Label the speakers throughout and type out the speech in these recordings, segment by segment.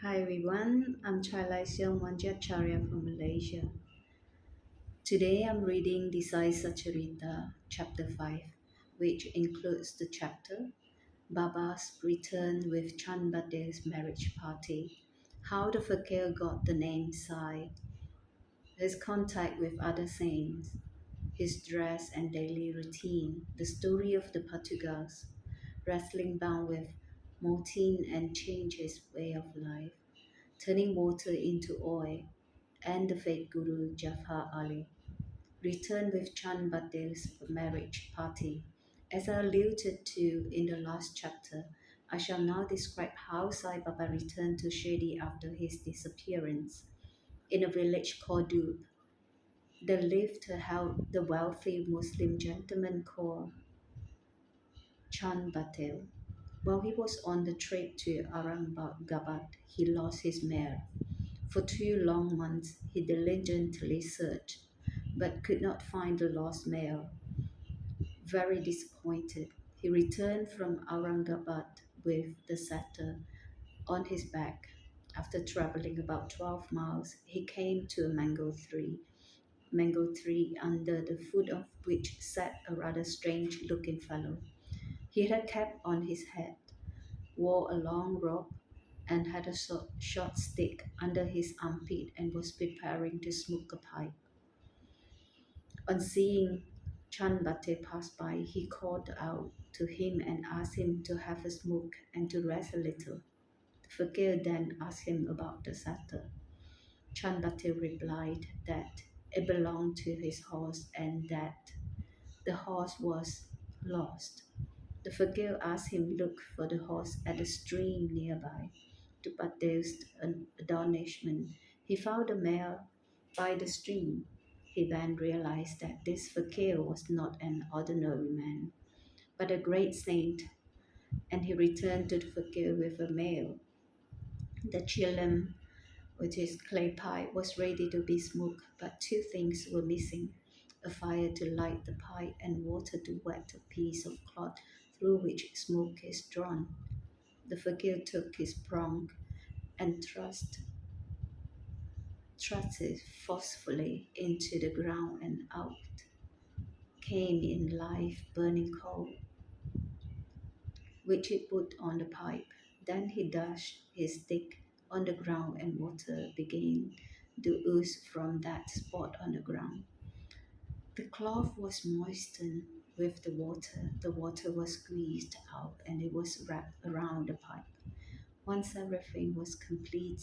Speaker 1: Hi everyone, I'm Mohanji Acharya from Malaysia. Today I'm reading the Sai Satcharitra, chapter 5, which includes the chapter Baba's Return with Chand Bate's Marriage Party, how the fakir got the name Sai, his contact with other saints, his dress and daily routine, the story of the Portuguese, wrestling bound with Motin and change his way of life, turning water into oil, and the fake Guru Jafar Ali returned with Chand Bate's marriage party. As I alluded to in the last chapter, I shall now describe how Sai Baba returned to Shirdi after his disappearance. In a village called Dub, there lived the wealthy Muslim gentleman called Chand Bate. While he was on the trip to Aurangabad, he lost his mare. For 2 long months he diligently searched, but could not find the lost mare. Very disappointed, he returned from Aurangabad with the saddle on his back. After traveling about 12 miles, he came to a mango tree under the foot of which sat a rather strange-looking fellow. He had a cap on his head, wore a long robe, and had a short stick under his armpit and was preparing to smoke a pipe. On seeing Chand Bate pass by, he called out to him and asked him to have a smoke and to rest a little. The fakir then asked him about the saddle. Chand Bate replied that it belonged to his horse and that the horse was lost. The fakir asked him look for the horse at a stream nearby. To Pate's astonishment, he found the mare by the stream. He then realized that this fakir was not an ordinary man, but a great saint, and he returned to the fakir with a male. The chilim, with his clay pipe, was ready to be smoked, but two things were missing: a fire to light the pipe and water to wet a piece of cloth through which smoke is drawn. The fakir took his prong and thrust it forcefully into the ground, and out came in live burning coal, which he put on the pipe. Then he dashed his stick on the ground, and water began to ooze from that spot on the ground. The cloth was moistened with the water was squeezed out, and it was wrapped around the pipe. Once everything was complete,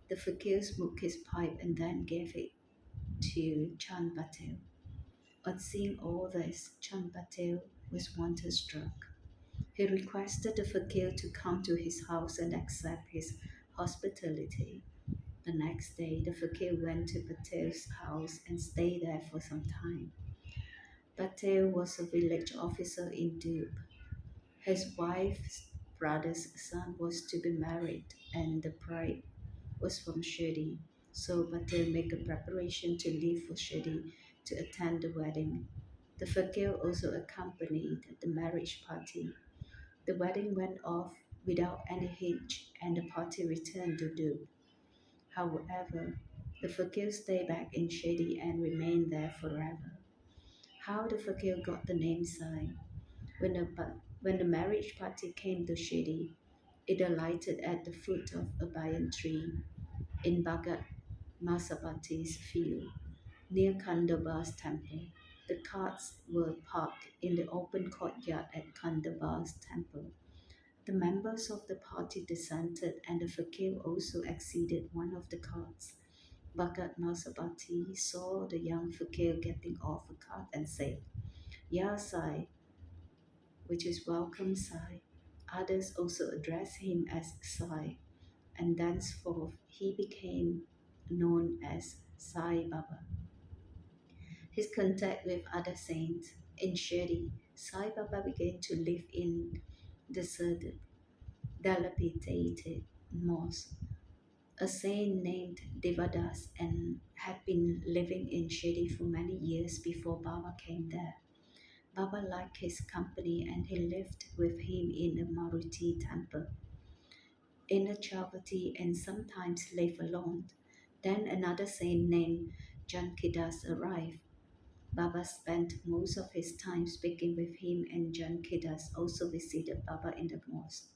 Speaker 1: the fakir smoked his pipe and then gave it to Chand Bate. On seeing all this, Chand Bate was wonder-struck. He requested the fakir to come to his house and accept his hospitality. The next day, the fakir went to Patel's house and stayed there for some time. Patel was a village officer in Dub. His wife's brother's son was to be married, and the bride was from Shirdi. So Patel made a preparation to leave for Shirdi to attend the wedding. The fakir also accompanied the marriage party. The wedding went off without any hitch, and the party returned to Dub. However, the fakir stayed back in Shirdi and remained there forever. How the fakir got the name Sai? When the marriage party came to Shirdi, it alighted at the foot of a banyan tree in Bhagat Masabati's field, near Kandaba's temple. The carts were parked in the open courtyard at Kandaba's temple. The members of the party descended, and the fakir also exceeded one of the carts. Bhagat Masabati saw the young fakir getting off a cart and said, Ya Sai, which is welcome Sai. Others also addressed him as Sai, and thenceforth he became known as Sai Baba. His contact with other saints in Shirdi, Sai Baba began to live in deserted, dilapidated mosque. A saint named Devadas and had been living in Shirdi for many years before Baba came there. Baba liked his company and he lived with him in the Maruti temple. inner charity, and sometimes live alone. Then another saint named Jankidas arrived. Baba spent most of his time speaking with him, and Jankidas also visited Baba in the mosque.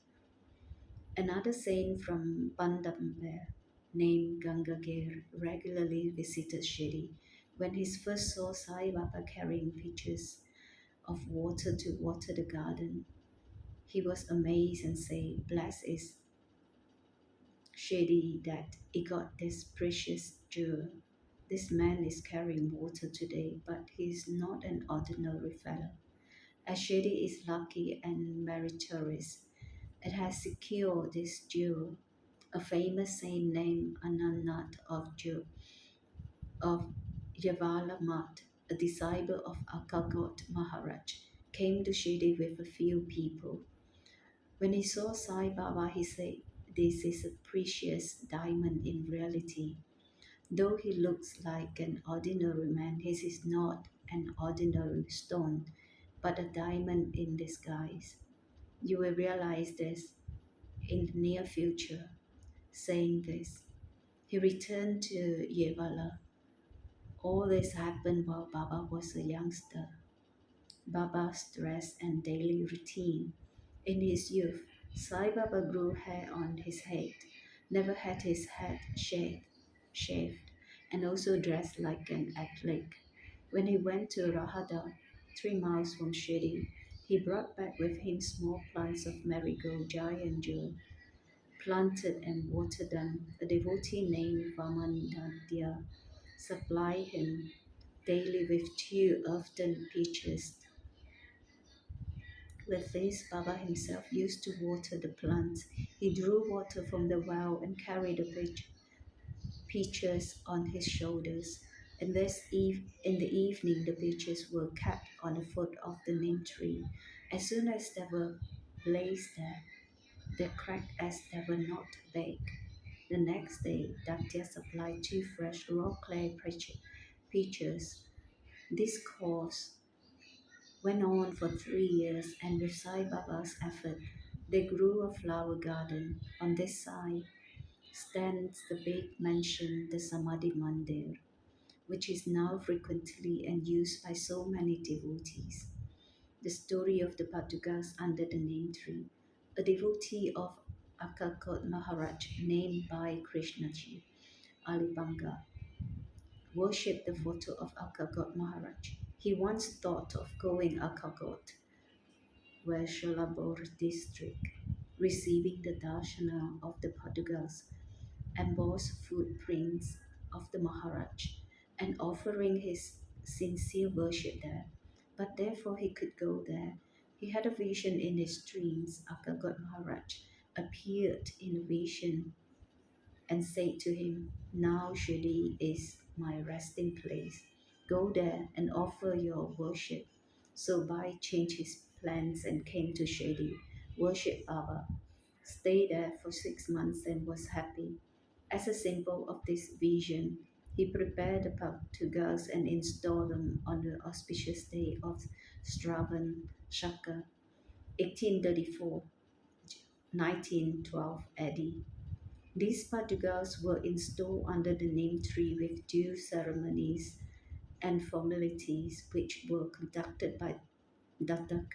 Speaker 1: Another saint from Pandamber named Gangagir regularly visited Shirdi. When he first saw Sai Baba carrying pitchers of water to water the garden, he was amazed and said, "Blessed is Shirdi that he got this precious jewel. This man is carrying water today, but he is not an ordinary fellow. As Shirdi is lucky and meritorious, it has secured this jewel." A famous saint named Anannath of Yavala, a disciple of Akagot Maharaj, came to Shirdi with a few people. When he saw Sai Baba, he said, "This is a precious diamond in reality. Though he looks like an ordinary man, he is not an ordinary stone, but a diamond in disguise. You will realize this in the near future." Saying this, he returned to Yevala. All this happened while Baba was a youngster. Baba's dress and daily routine. In his youth, Sai Baba grew hair on his head, never had his head shaved, and also dressed like an athlete. When he went to Rahada, 3 miles from Shirdi, he brought back with him small plants of marigold, giant jewel, planted and watered them. A devotee named Vamanandya supplied him daily with 2 earthen pitchers. With this, Baba himself used to water the plants. He drew water from the well and carried the pitchers on his shoulders. In the evening, the pitchers were kept on the foot of the neem tree. As soon as they were placed there, they cracked as they were not baked. The next day, Dakya supplied 2 fresh raw clay pitchers. This course went on for 3 years, and with Sai Baba's effort, they grew a flower garden. On this side stands the big mansion, the Samadhi Mandir, which is now frequently and used by so many devotees. The story of the Patugas under the name tree. A devotee of Akakot Maharaj named by Krishnaji, Alibanga, worshipped the photo of Akagot Maharaj. He once thought of going Akagot, where Shalabur district, receiving the darshana of the Portugals, embossed footprints of the Maharaj, and offering his sincere worship there. But therefore he could go there. He had a vision in his dreams. Akagot Maharaj appeared in a vision and said to him, "Now Shirdi is my resting place. Go there and offer your worship." So Bai changed his plans and came to Shirdi, worshipped Baba, stayed there for 6 months and was happy. As a symbol of this vision, he prepared the Portugals and installed them on the auspicious day of Stravan Shaka, 1834, 1912 AD. These Portugals were installed under the neem tree with due ceremonies and formalities, which were conducted by Dr.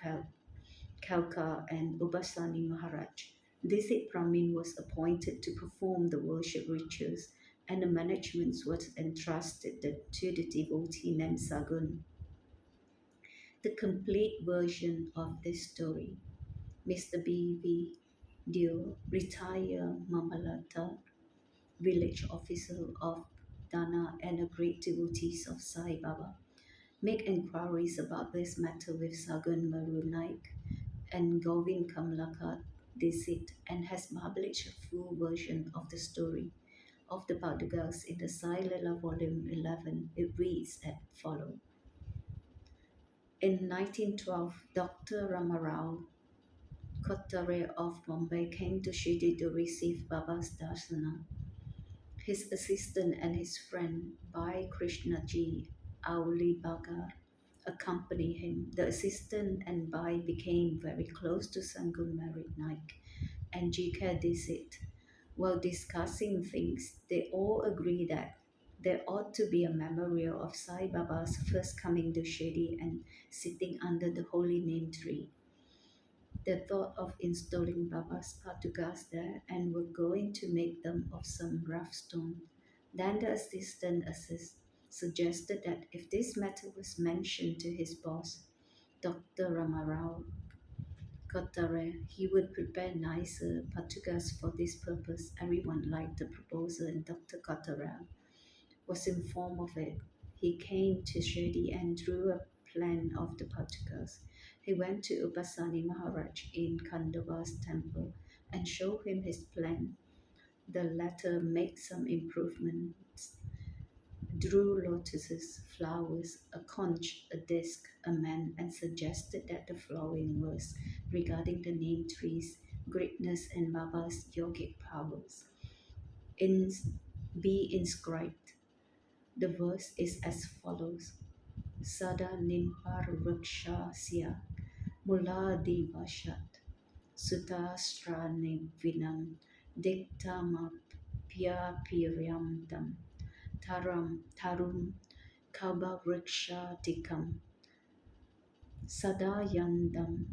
Speaker 1: Kalka and Ubasani Maharaj. Disit Brahmin was appointed to perform the worship rituals, and the management was entrusted to the devotee named Sagun. The complete version of this story. Mr. B.V. Dio, retired Mamalata village officer of Dana and a great devotee of Sai Baba. Make inquiries about this matter with Sagun Maru Naik and Govin Kamlaka Desit, and has published a full version of the story of the Portugals in the Sai Lila Volume 11. It reads as follows. In 1912, Dr. Ramarao Kottare of Bombay came to Shirdi to receive Baba's darsana. His assistant and his friend Bhai Krishnaji Auli Bagar accompanied him. The assistant and Bhai became very close to Sangun married Naik. and Jika did it. While discussing things, they all agree that there ought to be a memorial of Sai Baba's first coming to Shirdi and sitting under the holy name tree. They thought of installing Baba's Patukas there and were going to make them of some rough stone. Then the suggested that if this matter was mentioned to his boss, Dr. Ramarao Kottare, he would prepare nicer Patukas for this purpose. Everyone liked the proposal, and Dr. Kottare was informed of it. He came to Shirdi and drew a plan of the Patukas. He went to Upasani Maharaj in Khandoba's temple and showed him his plan. The latter made some improvements, drew lotuses, flowers, a conch, a disc, a man, and suggested that the following verse regarding the name trees, greatness, and Baba's yogic powers in, be inscribed. The verse is as follows: Sada nimpar vrikshasya mula divashat sutastra vinam diktamapya piryamtam tarum kaba vrikshatikam sadayandam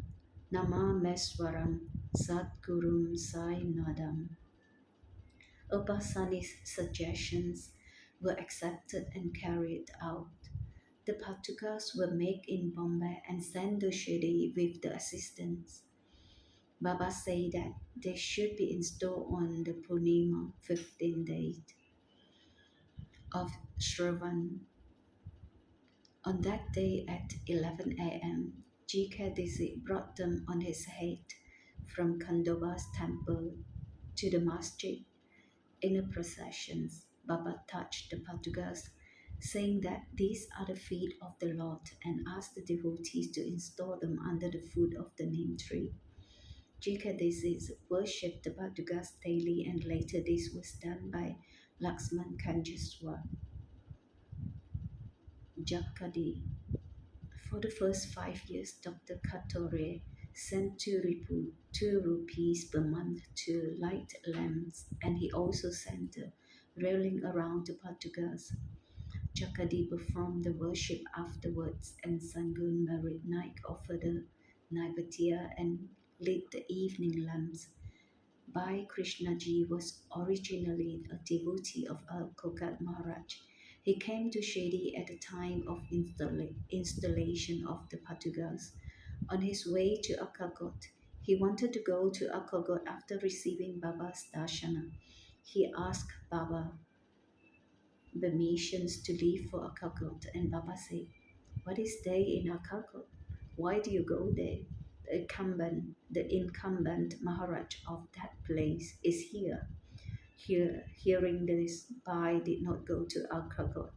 Speaker 1: namameswaram satgurum sainadam. Upasani's suggestions were accepted and carried out. The Patukas were made in Bombay and sent to Shirdi with the assistance. Baba said that they should be installed on the Purnima 15th day of Shravan. On that day at 11 a.m., G.K. Dixit brought them on his head from Khandoba's temple to the masjid. In the processions, Baba touched the Patukas, saying that these are the feet of the Lord, and asked the devotees to install them under the foot of the neem tree. Jikadesi worshipped the Patukas daily, and later this was done by Laxman Kanjeswar Jakadi. For the first 5 years, Dr. Katore sent 2 rupees per month to light lamps, and he also sent a railing around the Patukas. Jakadi performed the worship afterwards, and Sangun married Naik offered the Naivatya and lit the evening lamps. Bhai Krishnaji was originally a devotee of Kokat Maharaj. He came to Shirdi at the time of installation of the Patugas. On his way to Akagot, he wanted to go to Akagot after receiving Baba's darshana. He asked Baba permissions to leave for Akagot, and Baba said, "What is there in Akagot? Why do you go there? The incumbent Maharaj of that place is here." Hearing this, Bai did not go to Akagot.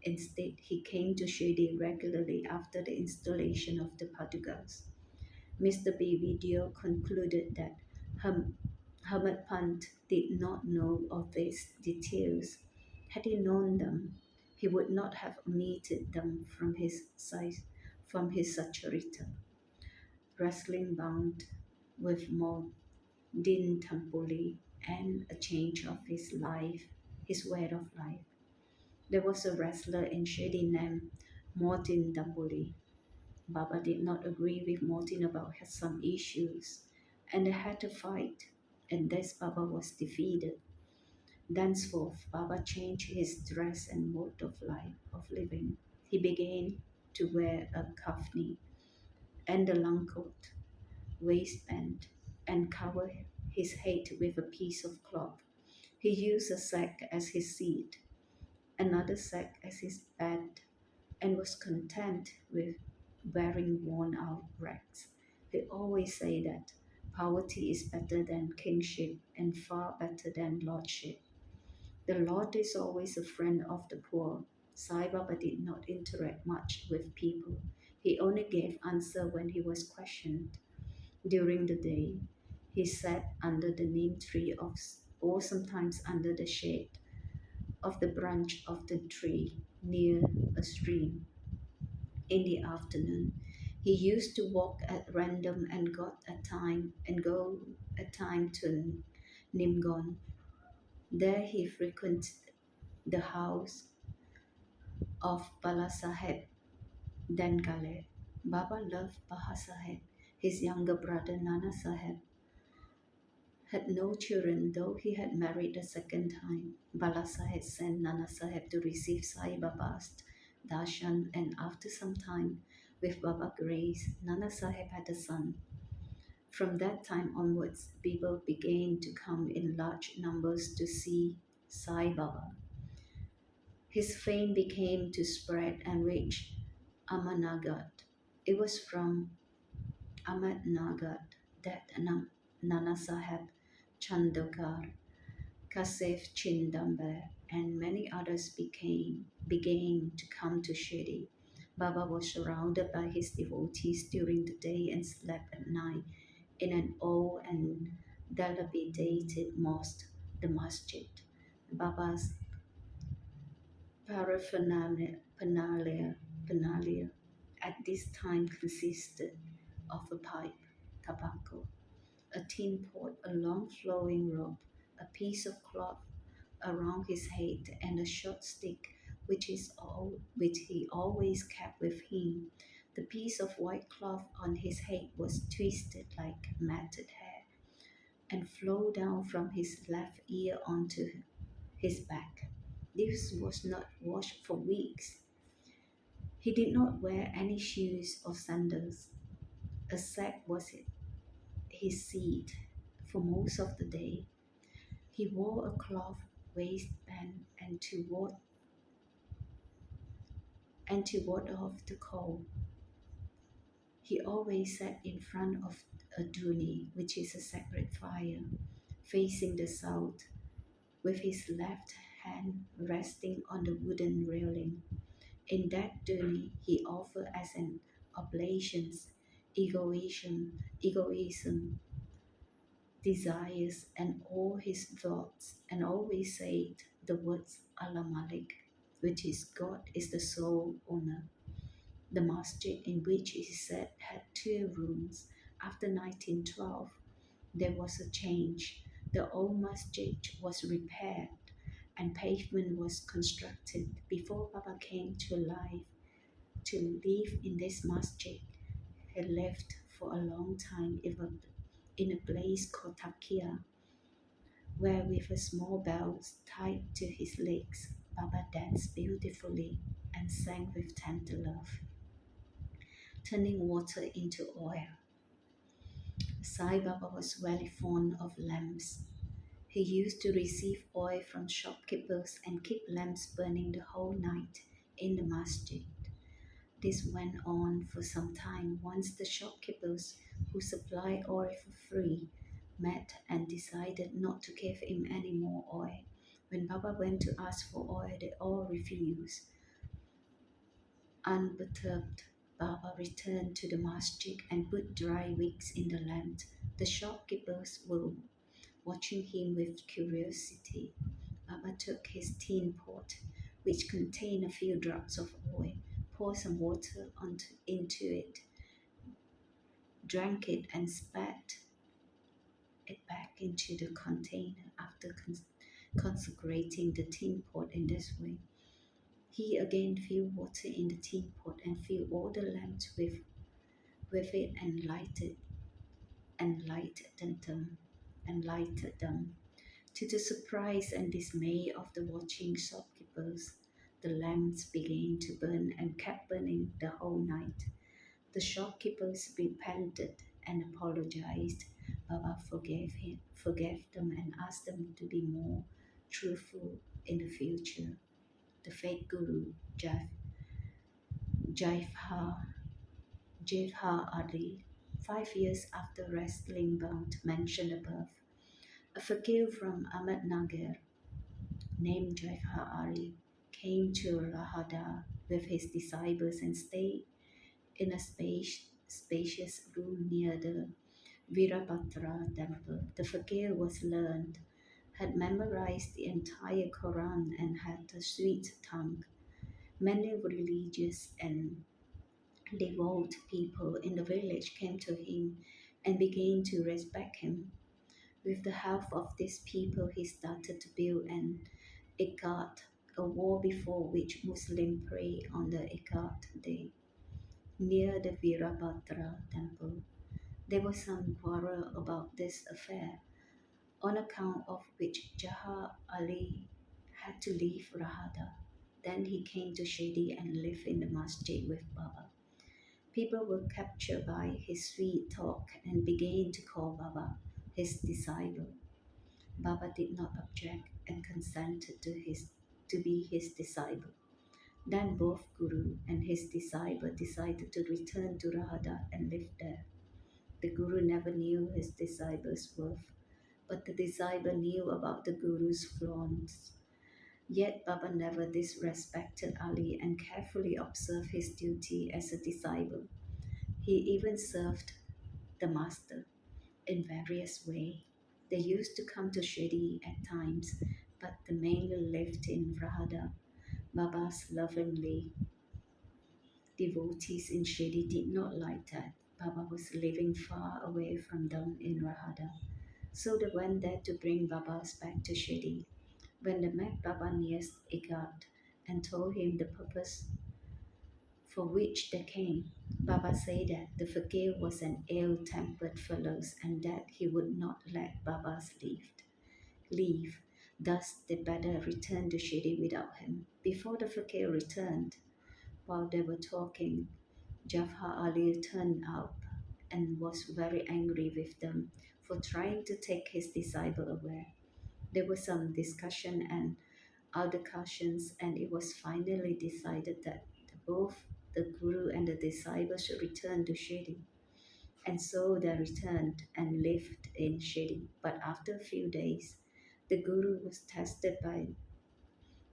Speaker 1: Instead, he came to Shirdi regularly after the installation of the Patugas. Mr. B. Video concluded that Hermit Pant did not know of these details. Had he known them, he would not have omitted them from his Satcharitra. Wrestling bound with more Din Tampoli and a change of his way of life. There was a wrestler in Shirdi named Mortin Damboli. Baba did not agree with Mortin about some issues, and they had a fight, and thus Baba was defeated. Thenceforth, Baba changed his dress and mode of living. He began to wear a kafni and a long coat, waistband, and cover his head with a piece of cloth. He used a sack as his seat, another sack as his bed, and was content with wearing worn out rags. He always said that poverty is better than kingship and far better than lordship. The Lord is always a friend of the poor. Sai Baba did not interact much with people. He only gave answer when he was questioned. During the day, he sat under the neem tree or sometimes under the shade of the branch of the tree near a stream. In the afternoon, he used to walk at random and go a time to Nimgon. There he frequented the house of Balasaheb Dengale. Baba loved Bahasaheb. His younger brother Nana Saheb had no children, though he had married a second time. Balasaheb sent Nana Saheb to receive Sai Baba's darshan, and after some time, with Baba grace, Nana Saheb had a son. From that time onwards, people began to come in large numbers to see Sai Baba. His fame became to spread and reach Ahmednagar. It was from Ahmednagar that Nana Saheb Chandokar, Kasef Chindamber, and many others began to come to Shirdi. Baba was surrounded by his devotees during the day and slept at night in an old and dilapidated mosque, the masjid. Baba's paraphernalia at this time consisted of a pipe, tobacco, a tin pot, a long flowing robe, a piece of cloth around his head, and a short stick, which he always kept with him. The piece of white cloth on his head was twisted like matted hair and flowed down from his left ear onto his back. This was not washed for weeks. He did not wear any shoes or sandals. A sack was his seat for most of the day. He wore a cloth waistband and to ward off the cold. He always sat in front of a dhuni, which is a sacred fire, facing the south, with his left hand resting on the wooden railing. In that dhuni, he offered as an oblations, egoism, desires, and all his thoughts, and always said the words Allah Malik, which is God is the sole owner. The masjid in which he sat had 2 rooms. After 1912, there was a change. The old masjid was repaired and pavement was constructed. Before Baba came to life to live in this masjid, he lived for a long time in a place called Takia, where with a small bell tied to his legs, Baba danced beautifully and sang with tender love, turning water into oil. Sai Baba was very fond of lamps. He used to receive oil from shopkeepers and keep lamps burning the whole night in the masjid. This went on for some time. Once the shopkeepers who supply oil for free met and decided not to give him any more oil. When Baba went to ask for oil, they all refused. Unperturbed, Baba returned to the masjid and put dry wicks in the lamp. The shopkeepers were watching him with curiosity. Baba took his tin pot, which contained a few drops of oil, poured some water into it, drank it, and spat it back into the container after consecrating the tin pot in this way. He again filled water in the tin pot and filled all the lamps with it and lighted them. To the surprise and dismay of the watching shopkeepers, the lamps began to burn and kept burning the whole night. The shopkeepers repented and apologized. Baba forgave them and asked them to be more truthful in the future. The fake guru, Jaifar Ali, 5 years after wrestling bout mentioned above, a fakir from Ahmednagar named Jaifar Ali came to Lahada with his disciples and stayed in a spacious room near the Virabhadra temple. The fakir was learned, had memorized the entire Quran, and had a sweet tongue. Many religious and devout people in the village came to him and began to respect him. With the help of these people, he started to build an Ikat, a wall before which Muslims pray on the Ikat day, near the Virabhadra temple. There was some quarrel about this affair, on account of which Jahar Ali had to leave Rahada. Then he came to Shirdi and lived in the masjid with Baba. People were captured by his sweet talk and began to call Baba his disciple. Baba did not object and consented to be his disciple. Then both Guru and his disciple decided to return to Rahada and live there. The Guru never knew his disciple's worth, but the disciple knew about the Guru's flaws. Yet Baba never disrespected Ali and carefully observed his duty as a disciple. He even served the master in various ways. They used to come to Shirdi at times, but they mainly lived in Rahada. Baba's lovingly devotees in Shirdi did not like that. Baba was living far away from them in Rahada. So they went there to bring Babas back to Shirdi. When they met Baba near Igat and told him the purpose for which they came, Baba said that the fakir was an ill-tempered fellow and that he would not let Babas leave. Thus, they better return to Shirdi without him. Before the fakir returned, while they were talking, Jafar Ali turned up and was very angry with them for trying to take his disciple away. There was some discussion and altercations, and it was finally decided that both the Guru and the disciple should return to Shirdi. And so they returned and lived in Shirdi. But after a few days, the Guru was tested by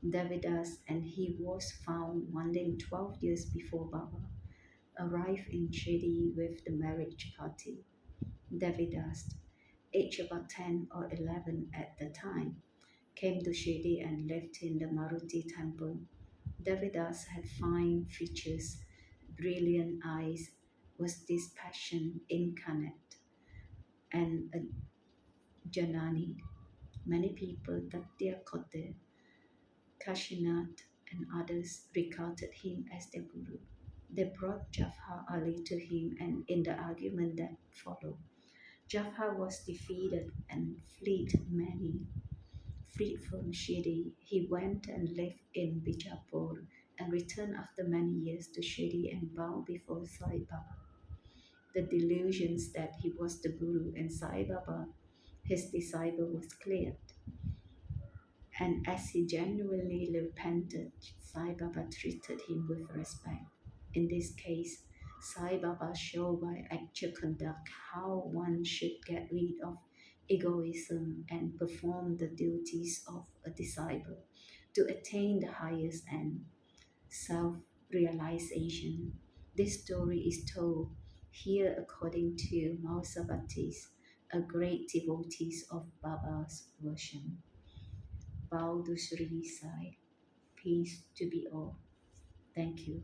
Speaker 1: Davidas and he was found wanting 12 years before Baba arrived in Shirdi with the marriage party. Davidas, aged about 10 or 11 at the time, came to Shirdi and lived in the Maruti temple. Davidas had fine features, brilliant eyes, was dispassion incarnate, and a Janani. Many people, Tatya Kote, Kashinath, and others regarded him as their guru. They brought Jafar Ali to him, and in the argument that followed, Jafar was defeated and freed from Shirdi. He went and lived in Bijapur and returned after many years to Shirdi and bowed before Sai Baba. The delusions that he was the Guru and Sai Baba, his disciple, was cleared. And as he genuinely repented, Sai Baba treated him with respect. In this case, Sai Baba showed by actual conduct how one should get rid of egoism and perform the duties of a disciple to attain the highest end, self-realization. This story is told here according to Mausabhatis, a great devotee of Baba's version. Bow to Sri Sai. Peace to be all. Thank you.